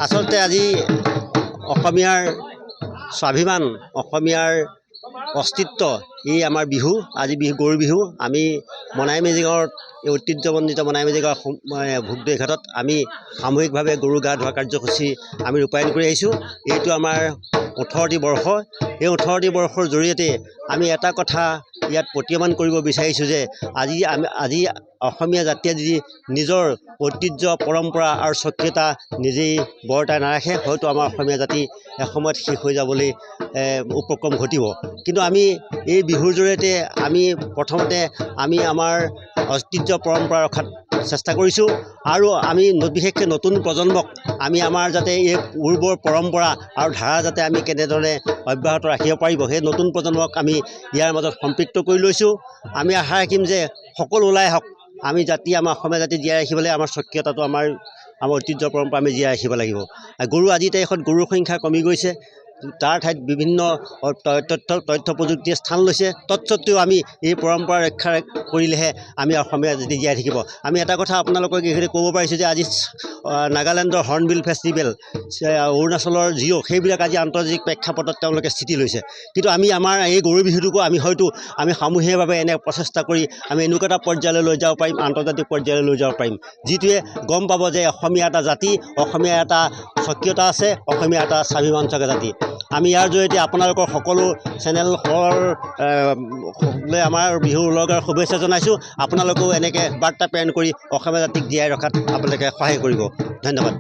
আচলতে আজি অসমীয়াৰ স্বাভিমান, অসমীয়াৰ অস্তিত্ব, এই আমাৰ বিহু। আজি গৰু বিহু। আমি মনাই মেজি গাঁৱত এই ঐতিহ্যমণ্ডিত মনাই মেজি গাঁৱৰ ভোগদৈ ঘাটত আমি সামূহিকভাৱে গৰু গা ধোৱা কাৰ্যসূচী আমি ৰূপায়ণ কৰি আহিছোঁ। এইটো আমাৰ 18টি বৰ্ষ। এই 18টি বৰ্ষৰ জৰিয়তে আমি এটা কথা ইয়াত প্ৰতীয়মান কৰিব বিচাৰিছোঁ যে আজি অসমীয়া জাতিয়ে যদি নিজৰ ঐতিহ্য, পৰম্পৰা আৰু স্বকীয়তা নিজেই বৰ্তাই নাৰাখে, হয়তো আমাৰ অসমীয়া জাতি এসময়ত শেষ হৈ যাবলৈ উপক্ৰম ঘটিব। কিন্তু আমি এই বিহুৰ জৰিয়তে আমি প্ৰথমতে আমাৰ ঐতিহ্য পৰম্পৰা ৰখাত চেষ্টা কৰিছোঁ আৰু আমি বিশেষকৈ নতুন প্ৰজন্মক আমি আমাৰ যাতে এই পূৰ্বৰ পৰম্পৰা আৰু ধাৰা যাতে আমি কেনেধৰণে অব্যাহত ৰাখিব পাৰিব, সেই নতুন প্ৰজন্মক আমি ইয়াৰ মাজত সম্পৃক্ত কৰি লৈছোঁ। আমি আশা ৰাখিম যে সকলো ওলাই আহক। আমাৰ অসমীয়া জাতি জীয়াই ৰাখিবলৈ আমাৰ স্বকীয়তাটো, আমাৰ ঐতিহ্য পৰম্পৰা আমি জীয়াই ৰাখিব লাগিব। গৰু আজিৰ তাৰিখত গৰুৰ সংখ্যা কমি গৈছে, তাৰ ঠাইত বিভিন্ন তথ্য প্ৰযুক্তিয়ে স্থান লৈছে। তৎসত্ত্বেও আমি এই পৰম্পৰা ৰক্ষা কৰিলেহে আমি অসমীয়া জাতি জীয়াই থাকিব। আমি এটা কথা আপোনালোকক এইখিনি ক'ব পাৰিছোঁ যে আজি নাগালেণ্ডৰ হৰ্ণবিল ফেষ্টিভেল, অৰুণাচলৰ জিঅ', সেইবিলাক আজি আন্তৰ্জাতিক প্ৰেক্ষাপটত তেওঁলোকে স্থিতি লৈছে। কিন্তু আমাৰ এই গৰু বিহুটোকো আমি সামূহিকভাৱে এনে প্ৰচেষ্টা কৰি আমি এনেকুৱা এটা পৰ্যায়লৈ লৈ যাব পাৰিম, আন্তৰ্জাতিক পৰ্যায়লৈ লৈ যাব পাৰিম, যিটোৱে গম পাব যে অসমীয়া এটা জাতি, অসমীয়া এটা স্বকীয়তা আছে, অসমীয়া এটা স্বাভিমান থকা জাতি। আমি ইয়াৰ জৰিয়তে আপোনালোকৰ সকলো চেনেললৈ আমাৰ বিহুৰ উলগৰ শুভেচ্ছা জনাইছোঁ। আপোনালোকেও এনেকৈ বাৰ্তা প্ৰেৰণ কৰি অসমীয়া জাতিক জীয়াই ৰখাত আপোনালোকে সহায় কৰিব। ধন্যবাদ।